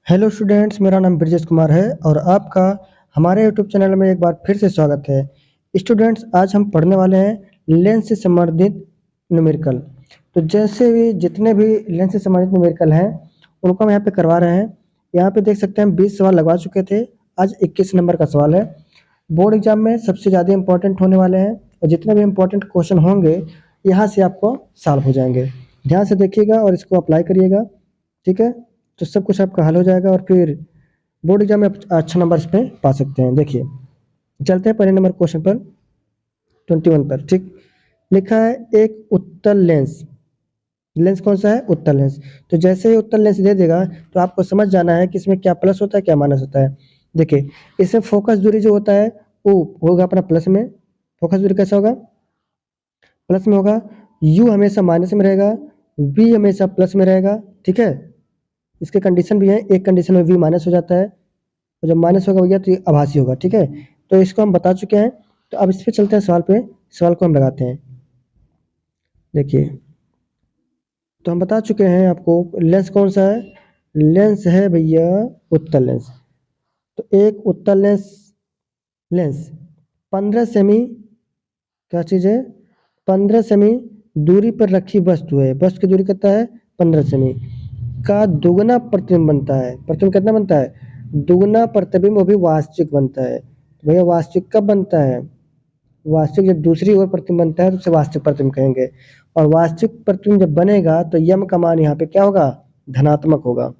Hello students, मेरा नाम ब्रजेश कुमार है और आपका हमारे यूट्यूब चैनल में एक बार फिर से स्वागत है। स्टूडेंट्स, आज हम पढ़ने वाले हैं लेंस से संबंधित न्यूमेरिकल। तो जैसे भी जितने भी लेंस से संबंधित न्यूमेरिकल हैं उनको हम यहाँ पे करवा रहे हैं। यहाँ पे देख सकते हैं हम 20 सवाल लगवा चुके थे, आज 21 नंबर का सवाल है। बोर्ड एग्जाम में सबसे ज़्यादा इंपॉर्टेंट होने वाले हैं और जितने भी इंपॉर्टेंट क्वेश्चन होंगे यहाँ से आपको सॉल्व हो जाएंगे। ध्यान से देखिएगा और इसको अप्लाई करिएगा, ठीक है। तो सब कुछ आपका हल हो जाएगा और फिर बोर्ड एग्जाम में आप अच्छा नंबर इस पे पा सकते हैं। देखिए, चलते हैं पहले नंबर क्वेश्चन पर 21 पर। ठीक, लिखा है एक उत्तल लेंस। लेंस कौन सा है? उत्तल लेंस। तो जैसे ही उत्तल लेंस दे देगा तो आपको समझ जाना है कि इसमें क्या प्लस होता है क्या माइनस होता है। देखिए, इसमें फोकस दूरी जो होता है वो होगा अपना प्लस में। फोकस दूरी कैसा होगा? प्लस में होगा। यू हमेशा माइनस में रहेगा, वी हमेशा प्लस में रहेगा, ठीक है। इसके कंडीशन भी है, एक कंडीशन में वी माइनस हो जाता है और जब माइनस होगा भैया तो ये आभासी होगा, ठीक है। तो इसको हम बता चुके हैं। तो अब इस पे चलते हैं सवाल पे। सवाल को हम लगाते हैं। देखिए, तो हम बता चुके हैं आपको लेंस कौन सा है। लेंस है भैया उत्तल लेंस। तो एक उत्तल लेंस लेंस 15 सेमी क्या चीज़ है? 15 सेमी दूरी पर रखी वस्तु है। वस्तु की दूरी कितना है? 15 सेमी का दुगना प्रतिबिंब बनता है। प्रतिबिंब कितना बनता है? दुगना प्रतिबिंब, वो भी वास्तविक बनता है। तो भैया वास्तविक कब बनता है? वास्तविक जब दूसरी ओर प्रतिबिंब बनता है तो उसे वास्तविक प्रतिबिंब कहेंगे। और वास्तविक प्रतिबिंब जब बनेगा तो यम का मान यहाँ पे क्या होगा? धनात्मक होगा।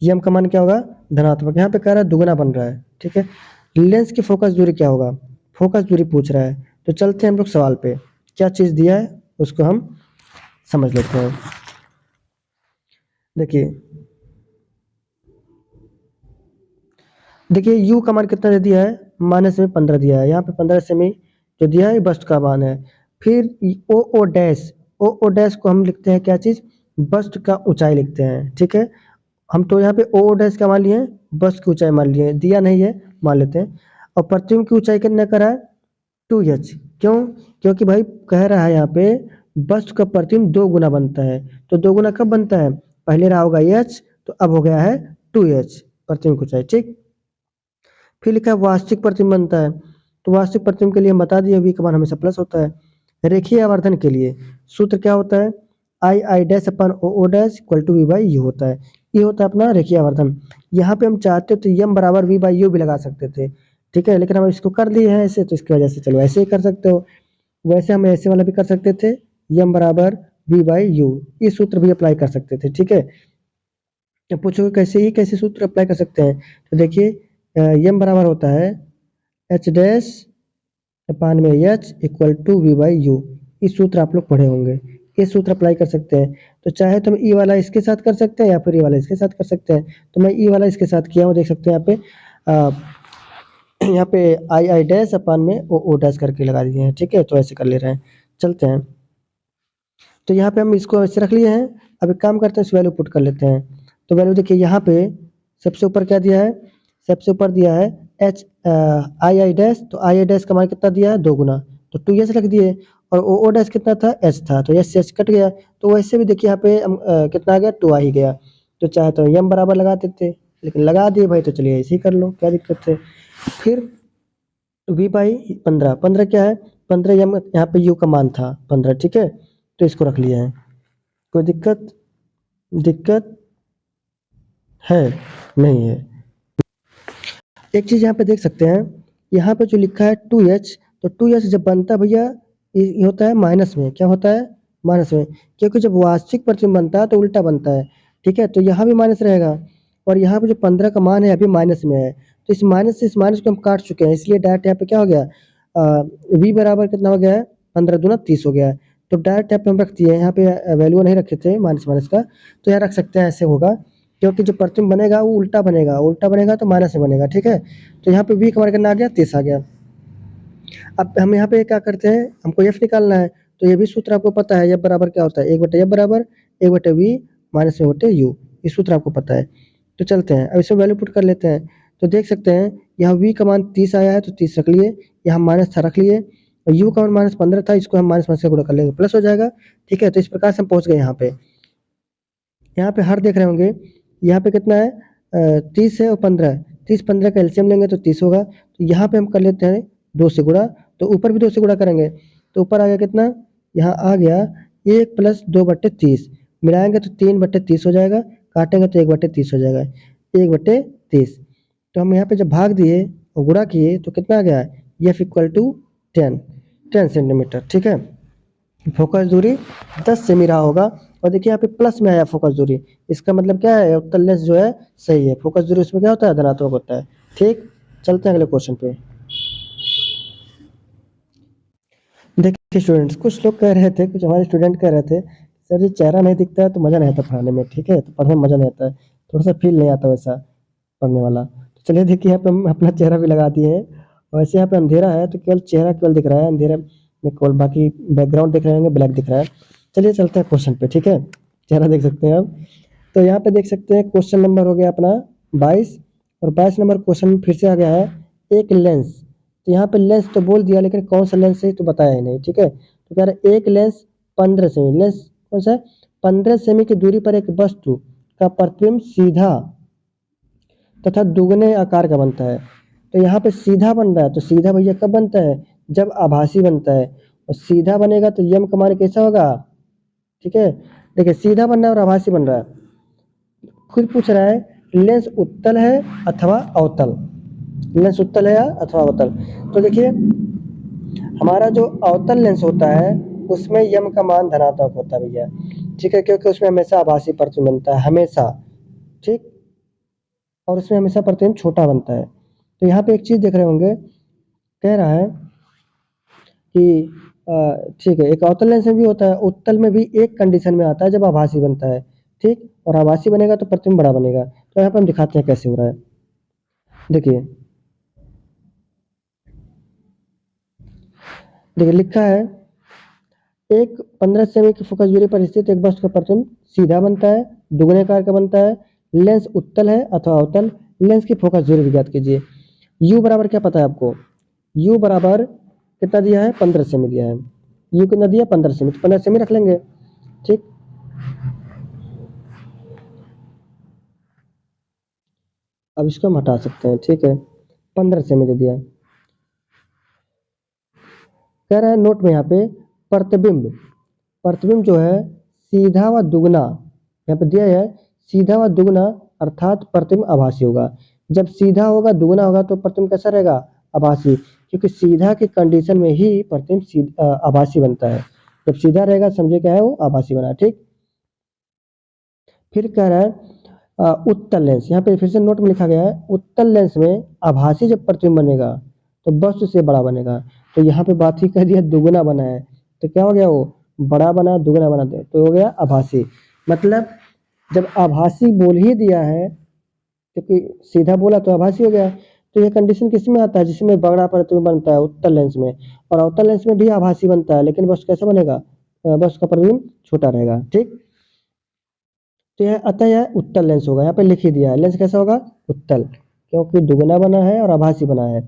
यम का मान क्या होगा? धनात्मक। यहाँ पे कह रहा है दुगना बन रहा है, ठीक है। लेंस की फोकस दूरी क्या होगा? फोकस दूरी पूछ रहा है। तो चलते हैं हम लोग सवाल पे। क्या चीज़ दिया है उसको हम समझ लेते हैं। देखिए देखिए यू का मान कितना दे दिया है? माइनस में 15 दिया है। यहाँ पे 15 सेमी जो दिया है वस्तु का मान है। फिर ओ ओ डैश, ओ ओ डैश को हम लिखते हैं क्या चीज़? वस्तु का ऊंचाई लिखते हैं, ठीक है। हम तो यहाँ पे ओ ओ डैश का मान लिए हैं, वस्तु की ऊंचाई मान लिए हैं, दिया नहीं है मान लेते हैं। और प्रतिबिंब की ऊंचाई कितना करा है? 2h। क्यों? क्योंकि भाई कह रहा है यहाँ पे वस्तु का प्रतिबिंब 2 गुना बनता है। तो 2 गुना कब बनता है? पहले रहा होगा h, तो अब हो गया है 2h प्रतिबिंब की ऊंचाई, ठीक। फिर लिखा है वास्तविक प्रतिबिंब बनता है। तो वास्तविक प्रतिबिंब के लिए हम बता दिए वी का मान हमेशा प्लस होता है। रेखीय आवर्धन के लिए सूत्र क्या होता है? I I dash upon O O dash equal to V by U होता है। ये होता है अपना रेखीय आवर्धन। यहाँ पे हम चाहते तो यम बराबर वी बाई यू भी लगा सकते थे, ठीक है, लेकिन हम इसको कर लिए हैं ऐसे, तो इसकी वजह से चलो ऐसे ही कर सकते हो। वैसे हम ऐसे वाला भी कर सकते थे, यम बराबर वी बाई यू। ये सूत्र भी अप्लाई कर सकते थे, ठीक है। अब पूछोगे कैसे, ही कैसे सूत्र अप्लाई कर सकते हैं? तो देखिए, यम बराबर होता है एच डैश अपान में H equal to V by U. इस सूत्र आप लोग पढ़े होंगे, ये सूत्र अप्लाई कर सकते हैं। तो चाहे तो हम ई वाला इसके साथ कर सकते हैं या फिर ई वाला इसके साथ कर सकते हैं। तो मैं ई वाला इसके साथ किया हूँ, देख सकते हैं यहाँ पे। यहाँ पे आई आई डैश अपान में ओ डैश करके लगा दिए हैं, ठीक है। तो ऐसे कर ले रहे हैं। चलते हैं। तो यहाँ पे हम इसको ऐसे रख लिए हैं। अब एक काम करते हैं, इस वैल्यू पुट कर लेते हैं। तो वैल्यू देखिए यहाँ पे सबसे ऊपर क्या दिया है? सबसे ऊपर दिया है एच आई आई डैश। तो आई आई डैश का मान कितना दिया है? 2 गुना। तो 2s रख दिए। और ओ डैश कितना था? एच था, तो एच से एच कट गया। तो वैसे भी देखिए यहाँ पे कितना आ गया? 2 आ ही गया। तो चाहे तो यम बराबर लगा देते, लेकिन लगा दिए भाई, तो चलिए ऐसे ही कर लो, क्या दिक्कत है। फिर वी बाई 15, 15 क्या है? 15 यम, यहाँ पे यू का मान था 15, ठीक है। तो इसको रख लिया है। कोई दिक्कत दिक्कत है? नहीं है। एक चीज़ यहाँ पे देख सकते हैं, यहाँ पे जो लिखा है 2h, तो 2h जब बनता है भैया ये होता है माइनस में। क्या होता है? माइनस में। क्योंकि जब वास्तविक प्रतिबिंब बनता है तो उल्टा बनता है, ठीक है। तो यहाँ भी माइनस रहेगा और यहाँ पे जो 15 का मान है अभी माइनस में है। तो इस माइनस से इस माइनस को हम काट चुके हैं, इसलिए डायरेक्ट यहाँ पे क्या हो गया? वी बराबर कितना हो गया है? 15 दूना 30 हो गया है। तो डायरेक्ट यहाँ पे हम रख दिए, यहाँ पे वैल्यू नहीं रखे थे माइनस माइनस का, तो यहाँ रख सकते हैं, ऐसे होगा। क्योंकि जो प्रतिबिंब बनेगा वो उल्टा बनेगा, उल्टा बनेगा तो माइनस में बनेगा, ठीक है। तो यहाँ पे वी का मान कितना आ गया? 30 आ गया। अब हम यहाँ पे क्या करते हैं, हमको एफ निकालना है। तो ये भी सूत्र आपको पता है, एफ बराबर क्या होता है? 1/f बराबर 1/v माइनस 1/u। ये सूत्र आपको पता है। तो चलते हैं, अब इसमें वैल्यू पुट कर लेते हैं। तो देख सकते हैं यहाँ v का मान 30 आया है, तो 30 रख लिए। यहाँ माइनस था, रख लिए। और u का मान माइनस 15 था, इसको हम माइनस माइनस से गुणा कर लेंगे, प्लस हो जाएगा, ठीक है। तो इस प्रकार से हम पहुंच गए यहाँ पे। यहाँ पे हर देख रहे होंगे, यहाँ पे कितना है 30 है और 15 है, 30-15 का एलसीएम लेंगे तो 30 होगा। तो यहाँ पे हम कर लेते हैं 2 से गुणा, तो ऊपर भी 2 से गुणा करेंगे तो ऊपर आ गया कितना, यहाँ आ गया 1 + 2/30, मिलाएंगे तो 3/30 हो जाएगा, काटेंगे तो 1/30 हो जाएगा, 1/30। तो हम यहाँ पे जब भाग दिए और गुणा किए तो कितना आ गया, F = 10 सेंटीमीटर। ठीक है, फोकस दूरी 10 सेमी रहा होगा। और देखिए यहाँ पे प्लस में आया फोकस दूरी, इसका मतलब क्या है, उत्तल लेंस जो है सही है, फोकस दूरी उसमें क्या होता है, धनात्मक होता है। ठीक, चलते हैं अगले क्वेश्चन पे। देखिए स्टूडेंट्स, कुछ लोग कह रहे थे, कुछ हमारे स्टूडेंट कह रहे थे, सर जी चेहरा नहीं दिखता है तो मज़ा नहीं आता पढ़ाने में। ठीक है, तो पढ़ने में मज़ा नहीं आता है, थोड़ा सा फील नहीं आता वैसा पढ़ने वाला। तो चलिए देखिए यहाँ पे हम अपना चेहरा भी लगा दिए हैं। और वैसे यहाँ पे अंधेरा है तो केवल चेहरा केवल दिख रहा है अंधेरे में, केवल बाकी बैकग्राउंड दिख रहे होंगे, ब्लैक दिख रहा है। चलिए चलते हैं क्वेश्चन पे। ठीक है, चेहरा देख सकते हैं आप। तो यहाँ पे देख सकते हैं क्वेश्चन नंबर हो गया अपना 22, और 22 नंबर क्वेश्चन में फिर से आ गया है एक लेंस। तो यहाँ पे लेंस तो बोल दिया, लेकिन कौन सा लेंस है तो बताया ही नहीं। ठीक है, तो कह रहा है एक लेंस 15 सेमी, लेंस कौन सा है, 15 सेमी की दूरी पर एक वस्तु का प्रतिबिंब सीधा तथा दुगने आकार का बनता है। तो यहाँ पे सीधा बन रहा है, तो सीधा भैया कब बनता है, जब आभासी बनता है। और सीधा बनेगा तो यम का मान कैसा होगा। ठीक है, देखिए सीधा बन रहा है और आभासी बन रहा है। फिर पूछ रहा है लेंस उत्तल है अथवा अवतल, लेंस उत्तल है या अथवा अवतल। तो देखिए हमारा जो अवतल लेंस होता है उसमें यम का मान धनात्मक होता है भैया। ठीक है, क्योंकि उसमें हमेशा आभासी प्रतिबिंब बनता है हमेशा। ठीक, और उसमें हमेशा प्रतिबिंब छोटा बनता है। तो यहाँ पे एक चीज़ देख रहे होंगे, कह रहा है कि ठीक है, एक अवतल लेंस में भी होता है, उत्तल में भी एक कंडीशन में आता है जब आभासी बनता है। ठीक, और आभासी बनेगा तो प्रतिबिंब बड़ा बनेगा। तो यहाँ पे हम दिखाते हैं कैसे हो रहा है। देखिए देखिए लिखा है एक 15 सेमी की फोकस दूरी पर स्थित एक वस्तु का प्रतिबिंब सीधा बनता है, दुगने आकार का बनता है, लेंस उत्तल है अथवा अवतल। लेंस की फोकस दूरी ज्ञात कीजिए। यू बराबर क्या पता है आपको, यू बराबर कितना दिया है, 15 सेमी दिया है। यू कितना दिया, 15 सेमी, तो 15 सेमी रख लेंगे। ठीक, अब इसको हम हटा सकते हैं। ठीक है, 15 सेमी दे दिया। कह रहा है नोट में यहाँ पे प्रतिबिंब, प्रतिबिंब जो है सीधा व दुगना, यहाँ पे दिया है सीधा व दुगना, अर्थात प्रतिबिंब आभासी होगा। जब सीधा होगा दुगना होगा तो प्रतिबिंब कैसा रहेगा, आभासी, क्योंकि सीधा की कंडीशन में ही प्रतिबिंब आभासी बनता है। जब सीधा रहेगा समझे क्या है, वो आभासी बना। ठीक, फिर कह रहा है उत्तल लेंस, यहाँ पे फिर से नोट में लिखा गया है उत्तल लेंस में आभासी जब प्रतिबिंब बनेगा तो वस्तु से बड़ा बनेगा। तो यहाँ पे बात ही कह दिया दुगना बना है, तो क्या हो गया, वो बड़ा बना, दुगना बना दे तो हो गया आभासी। मतलब जब आभासी बोल ही दिया है, क्योंकि सीधा बोला तो आभासी हो गया। तो ये कंडीशन किस में आता है, जिसमें बड़ा प्रतिबिंब बनता है, उत्तल लेंस में। और अवतल लेंस में भी आभासी बनता है, लेकिन वस्तु कैसा बनेगा, वस्तु का प्रतिबिंब छोटा रहेगा। ठीक, तो यह अतः यह उत्तल लेंस होगा, यहाँ पे लिख ही दिया है लेंस कैसा होगा, उत्तल, क्योंकि दुगना बना है और आभासी बना है।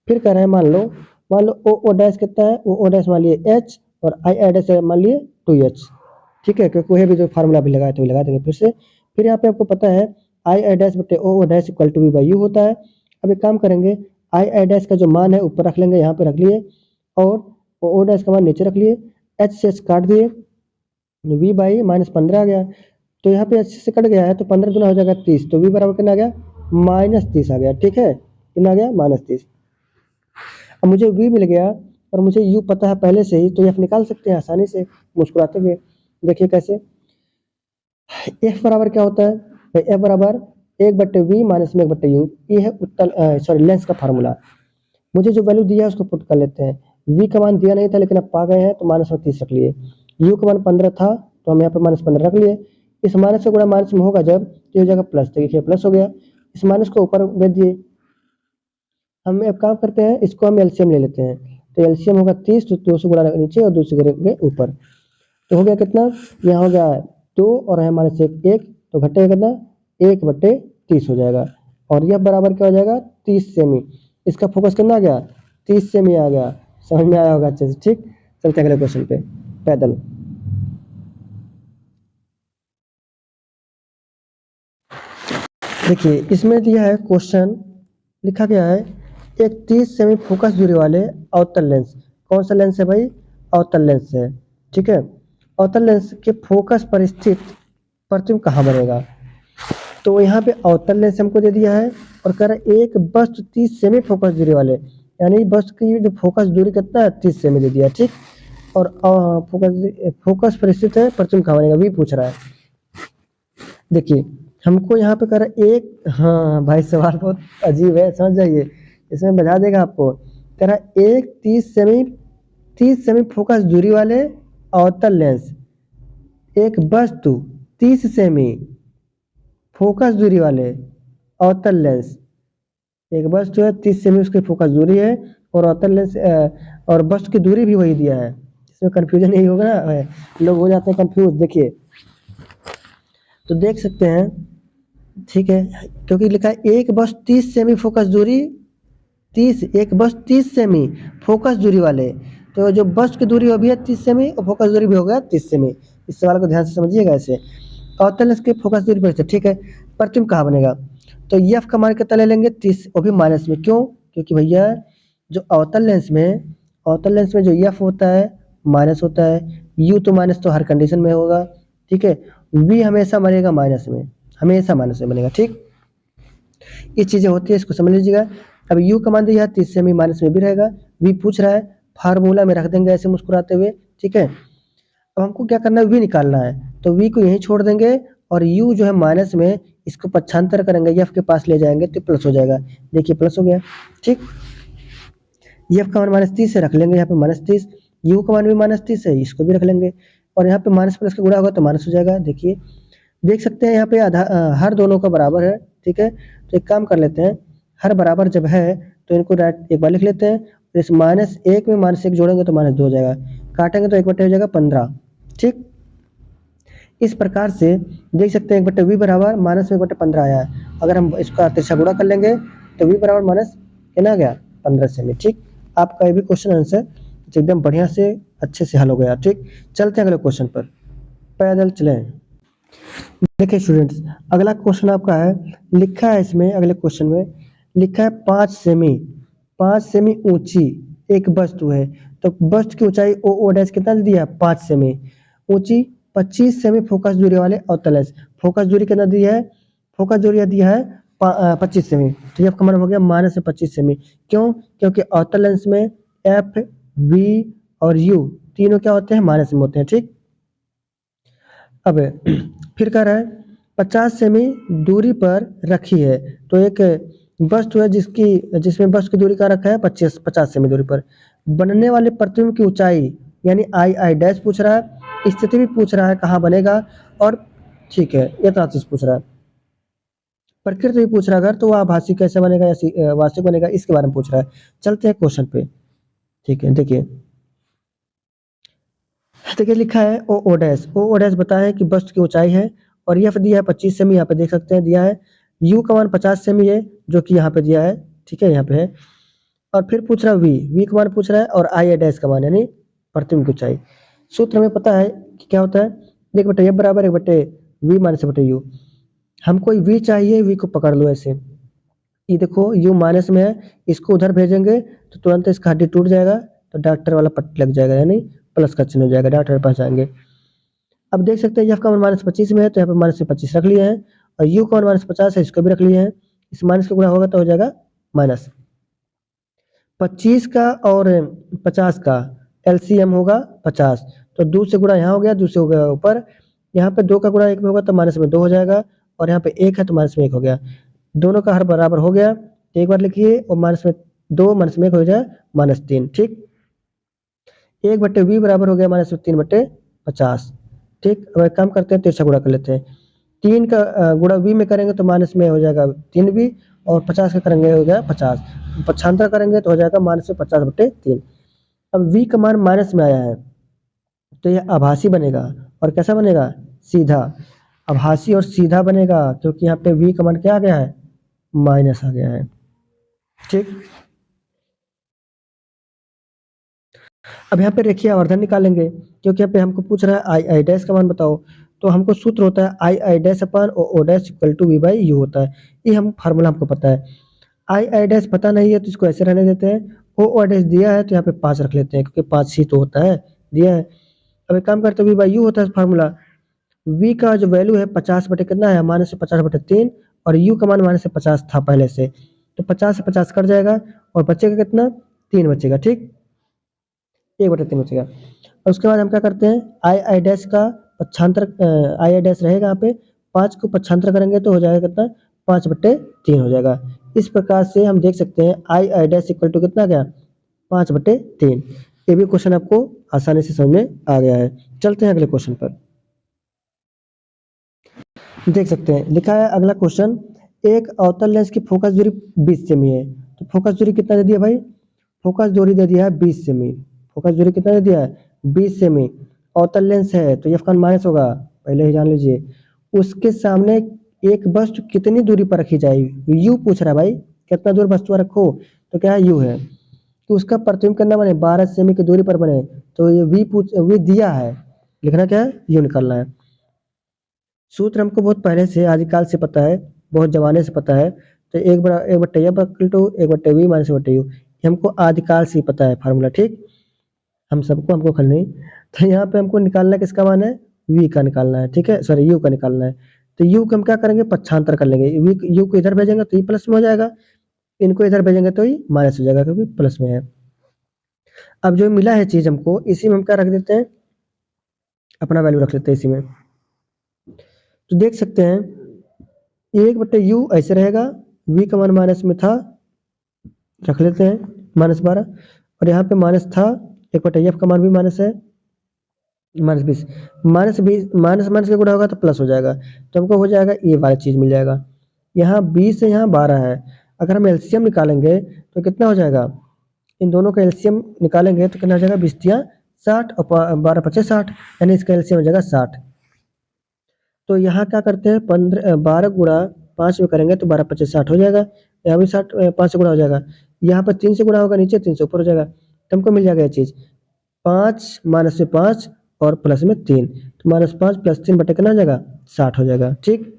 फिर कह रहे हैं मान लो ओ डैश कितना है, ओ डैश मान लिए एच, और आई डैश मान लिए 2h। ठीक है, क्योंकि वही भी जो फार्मूला भी लगाए थे वो लगा देंगे फिर से। फिर यहाँ पे आपको पता है आई डैश बटे O dash equal to V by U होता है। अब एक काम करेंगे, आई डैश का जो मान है ऊपर रख लेंगे, यहाँ पे रख लिए, और ओ डैश का मान नीचे रख लिए, एच से एच काट दिए, वी बाई -15 आ गया। तो यहाँ पे अच्छे से कट गया है, तो 15 गुना हो जाएगा 30, तो वी बराबर कितना आ गया, -30 आ गया। ठीक है, कितना आ गया, -30। अब मुझे वी मिल गया और मुझे यू पता है पहले से ही, तो एफ निकाल सकते हैं आसानी से मुस्कुराते हुए। देखिए कैसे, एफ बराबर क्या होता है, एफ बराबर 1/v - 1/u, ये है उत्तल सॉरी लेंस का फार्मूला। मुझे जो वैल्यू दिया है उसको पुट कर लेते हैं। वी का मान दिया नहीं था लेकिन अब पा गए हैं, तो -30 रख लिए। यू का मान 15 था तो हम यहाँ पे -15 रख लिए। इस माइनस से गुणा माइनस में होगा जब, तो हो जाएगा प्लस, तो देखिए प्लस हो गया। इस माइनस को ऊपर भेज दिए। हम एक काम करते हैं, इसको हम एलसीएम ले लेते हैं। तो एलसीएम होगा 30, तो 2 से गुणा नीचे और 2 से गुणा ऊपर, तो हो गया कितना, यहाँ हो गया 2 और है हमारे से 1, तो घटेगा कितना, 1/30 हो जाएगा। और यह बराबर क्या हो जाएगा, 30 सेमी। इसका फोकस कितना आ गया, 30 सेमी आ गया। समझ में आया होगा अच्छे से। ठीक, चलते हैं अगले क्वेश्चन पे। पैदल देखिए इसमें दिया है क्वेश्चन, लिखा गया है एक 30 सेमी फोकस दूरी वाले अवतल लेंस, कौन सा लेंस है भाई, अवतल लेंस है, ठीक है। अवतल लेंस के फोकस पर स्थित प्रतिबिंब कहाँ बनेगा, तो यहाँ पे अवतल लेंस हमको दे दिया है और कह रहा है एक वस्तु 30 सेमी फोकस दूरी वाले, यानी वस्तु की जो फोकस दूरी कितना है 30 सेमी दे दिया, ठीक। और फोकस पर स्थित है, प्रतिबिंब कहाँ बनेगा, वी पूछ रहा है। देखिए हमको यहाँ पे कर एक, हाँ भाई सवाल बहुत अजीब है, समझ जाइए, इसमें बता देगा आपको। कह रहा एक 30 सेमी फोकस दूरी वाले अवतल लेंस, एक वस्तु 30 सेमी फोकस दूरी वाले अवतल लेंस, एक वस्तु है 30 सेमी उसकी फोकस दूरी है, और अवतल लेंस और वस्तु की दूरी भी वही दिया है। इसमें कंफ्यूजन यही होगा ना, लोग हो जाते हैं कंफ्यूज। देखिए तो देख सकते हैं, ठीक है, क्योंकि लिखा है एक बस 30 सेमी फोकस दूरी, 30, एक बस 30 सेमी फोकस दूरी वाले, तो जो बस की दूरी वो भी है 30 सेमी और फोकस दूरी भी होगा 30 सेमी। इस सवाल को ध्यान से समझिएगा ऐसे। अवतल लेंस की फोकस दूरी पर, ठीक है, प्रतिबिंब कहाँ बनेगा, तो एफ का मान कितना ले लेंगे 30, वो भी माइनस में, क्यों, क्योंकि भैया जो अवतल लेंस में जो एफ होता है माइनस होता है, यू तो माइनस तो हर कंडीशन में होगा, ठीक है। वी हमेशा बनेगा माइनस में, हमेशा माइनस में बनेगा, ठीक। ये चीजें होती है, इसको समझ लीजिएगा। अब यू का मान दिया 30 सेमी, माइनस में भी रहेगा। वी पूछ रहा है, फार्मूला में रख देंगे ऐसे मुस्कुराते हुए, ठीक है। अब हमको क्या करना है, वी निकालना है, तो वी को यहीं छोड़ देंगे और यू जो है माइनस में, इसको पक्षांतर करेंगे, एफ के पास ले जाएंगे तो प्लस हो जाएगा। देखिए प्लस हो गया, ठीक। एफ का मान -30 है, रख लेंगे यहाँ पे -30, यू का मान भी -30 है, इसको भी रख लेंगे, और यहाँ पे माइनस प्लस का गुणा होगा तो माइनस हो जाएगा। देखिए देख सकते हैं यहाँ पे हर दोनों का बराबर है, ठीक है। तो एक काम कर लेते हैं, हर बराबर जब है तो इनको राइट एक बार लिख लेते हैं, तो इस -1 में -1 जोड़ेंगे तो -2 हो जाएगा, काटेंगे तो 1/15 हो जाएगा 15, ठीक। इस प्रकार से देख सकते हैं 1/v बराबर -1/15 आया है। अगर हम इसका तिरछा गुणा कर लेंगे तो v बराबर माइनस कितना आ गया 15 सेमी, ठीक। आपका ये भी क्वेश्चन आंसर एकदम बढ़िया से अच्छे से हल हो गया, ठीक। चलते हैं अगले क्वेश्चन पर, पैदल चलें। देखिए स्टूडेंट्स, अगला क्वेश्चन आपका है, लिखा है इसमें अगले क्वेश्चन में, लिखा है 5 सेमी ऊंची एक वस्तु है, तो वस्तु की ऊंचाई ओ डैश कितना दे दिया है 5 सेमी, ऊंची 25 सेमी फोकस दूरी वाले अवतल लेंस, फोकस दूरी कितना दी है, फोकस दूरी दिया है 25 सेमी, तो ये आपका मान हो गया -25 सेमी। क्यों, क्योंकि अवतल लेंस में एफ, वी और यू तीनों क्या होते हैं, माइनस में होते हैं, ठीक। अब फिर कह रहा है 50 सेमी दूरी पर रखी है, तो एक वस्तु है जिसमें वस्तु की दूरी का रखा है 50 सेमी दूरी पर, बनने वाले प्रतिबिंब की ऊंचाई यानी आई डैश पूछ रहा है, स्थिति भी पूछ रहा है कहाँ बनेगा, और ठीक है ये तो चीज पूछ रहा है, प्रकृति भी पूछ रहा है, अगर तो वह आभासी कैसे बनेगा या वास्तविक बनेगा, इसके बारे में पूछ रहा है। चलते हैं क्वेश्चन पे, ठीक है। देखिए देखिए लिखा है ओ डैश बताया है कि वस्तु की ऊंचाई है, और एफ दिया है 25 सेमी, यहाँ पे देख सकते हैं दिया है, यू का मान 50 सेमी है जो कि यहाँ पे दिया है, ठीक है, यहाँ पे है। और फिर पूछ रहा है वी का मान पूछ रहा है, और आई डैश का मान यानी प्रतिबिंब की ऊंचाई। सूत्र हमें पता है कि क्या होता है, देख बेटे एफ बराबर 1/v माइनस बटे यू, हमको वी चाहिए, वी को पकड़ लो ऐसे, ये देखो यू माइनस में है, इसको उधर भेजेंगे तो तुरंत इसका हड्डी टूट जाएगा, तो डॉक्टर वाला पट्टी लग जाएगा, यानी प्लस का चिन्ह हो जाएगा, डॉक्टर के पास जाएंगे। अब देख सकते हैं एफ का मान -25 में है, तो यहाँ पे -25 रख लिए हैं, और यू का मान -50 है, इसको भी रख लिए हैं, इस माइनस का गुणा होगा तो हो जाएगा माइनस 25 का और 50 का एलसीएम होगा 50, तो 2 से गुणा यहाँ हो गया, 2 से हो गया ऊपर, यहाँ पे 2 का गुणा 1 में होगा तो माइनस में 2 हो जाएगा, और यहाँ पे 1 है तो माइनस में 1 हो गया, दोनों का हर बराबर हो गया, तो एक बार लिखिए, और माइनस में 2 माइनस में 1 हो जाए -3, ठीक। 1/v बराबर हो गया -3/50, ठीक। अब एक काम करते हैं, तिरछा गुणा कर लेते हैं, 3 का गुणा v में करेंगे तो माइनस में हो जाएगा 3v, और 50 का करेंगे हो जाएगा 50, पक्षांतर करेंगे तो हो जाएगा -50/3। अब v का मान माइनस में आया है, तो यह आभासी बनेगा, और कैसा बनेगा, सीधा, आभासी और सीधा बनेगा, क्योंकि यहाँ पे v का मान क्या आ गया है, माइनस आ गया है, ठीक। अब यहाँ पे रेखीय आवर्धन निकालेंगे, क्योंकि यहाँ पे हमको पूछ रहा है आई डैश का मान बताओ, तो हमको सूत्र होता है I I dash upon O dash equal to V by U होता है। ये हम फार्मूला हमको पता है। आई आई डैश पता नहीं है तो इसको ऐसे रहने देते हैं। ओ डैश दिया है तो यहाँ पे 5 रख लेते हैं, क्योंकि 5 ही तो होता है, दिया है। अब एक काम करते हैं, वी बाई यू होता है फार्मूला। वी का जो वैल्यू है 50 बटे कितना है, -50/3, और यू का मान -50 था पहले से, तो 50 से 50 कट जाएगा और बचेगा कितना, 3 बचेगा, ठीक, 1/3 बचेगा। और उसके बाद हम क्या करते हैं, आई आई डैश का पक्षांतर, आई आई डैश रहेगा यहाँ पे, 5 को पक्षांतर करेंगे तो हो जाएगा कितना, 5/3 हो जाएगा। इस प्रकार से हम देख सकते हैं आई आई डैश इक्वल टू कितना गया, 5/3। ये भी क्वेश्चन आपको आसानी से समझ में आ गया है। चलते हैं अगले क्वेश्चन पर। देख सकते हैं लिखा है अगला क्वेश्चन, एक अवतल लेंस की फोकस दूरी 20 सेमी है। तो फोकस दूरी कितना दे दिया भाई, फोकस दूरी दे दिया है 20 सेमी। फोकस दूरी कितना दे दिया है, 20 सेमी। अवतल लेंस है तो एफ का माइनस होगा, पहले ही जान लीजिए। उसके सामने एक वस्तु कितनी दूरी पर रखी जाएगी, यू पूछ रहा है भाई, कितना दूर वस्तु रखो, तो क्या है यू है। तो उसका प्रतिबिंब कितना बने, 12 सेमी की दूरी पर बने, तो ये वी दिया है, लिखना क्या है, यू निकालना है। सूत्र हमको बहुत पहले से आदिकाल से पता है, बहुत जमाने से पता है। तो एक बट्टे एफ इक्वल टू एक बट्टे वी माइनस बट्टे यू, हमको आदिकाल से ही पता है फार्मूला, ठीक, हम सबको हमको खल नहीं। तो यहाँ पे हमको निकालना है किसका मान है, वी का निकालना है, ठीक है, सॉरी यू का निकालना है। तो यू को हम क्या करेंगे, पक्षांतर कर लेंगे, यू को इधर भेजेंगे तो ये प्लस में हो जाएगा, इनको इधर भेजेंगे तो ये माइनस हो जाएगा, क्योंकि प्लस में है। अब जो मिला है चीज हमको, इसी में हम क्या रख देते हैं, अपना वैल्यू रख लेते हैं इसी में। तो देख सकते हैं 1/यू ऐसे रहेगा, वी का मान माइनस में था, रख लेते हैं -12, और यहाँ पे माइनस था, 1/एफ का मान भी माइनस है, -20, -20 माइनस माइनस का गुणा होगा तो प्लस हो जाएगा, तो हमको हो जाएगा ये वाला चीज मिल जाएगा। यहाँ 20 है, यहाँ 12 है। अगर हम एलसीएम निकालेंगे तो कितना हो जाएगा, इन दोनों का एलसीएम निकालेंगे तो कितना हो जाएगा, 20×60 और 12×5=60, यानी इसका एलसीएम हो जाएगा 60। तो यहाँ क्या करते हैं, 12 गुणा 5 में करेंगे तो 12×5=60 हो जाएगा, यहाँ भी 60 5 से गुणा हो जाएगा, यहाँ पर 3 से गुणा होगा, नीचे 3 से ऊपर हो जाएगा, तो हमको मिल जाएगा ये चीज 5 - 5 और प्लस में 3, तो -5 + 3 बटे कितना हो जाएगा, 60 हो जाएगा, ठीक।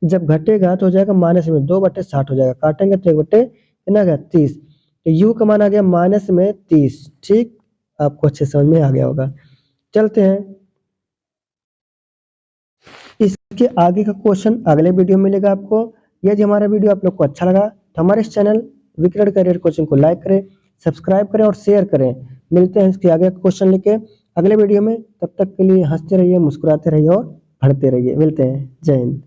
जब घटेगा तो हो जाएगा -2/60 हो जाएगा, काटेंगे तो 1/, कितना गया, 30। तो यू का मान आ गया -30, ठीक, आपको अच्छे समझ में आ गया होगा। चलते हैं, इसके आगे का क्वेश्चन अगले वीडियो में मिलेगा आपको। यदि हमारा वीडियो आप लोग को अच्छा लगा तो हमारे इस चैनल विक्रड करियर कोचिंग को लाइक करें, सब्सक्राइब करें और शेयर करें। मिलते हैं इसके आगे का क्वेश्चन लेके अगले वीडियो में, तब तक के लिए हंसते रहिए, मुस्कुराते रहिए और पढ़ते रहिए। मिलते हैं, जय हिंद।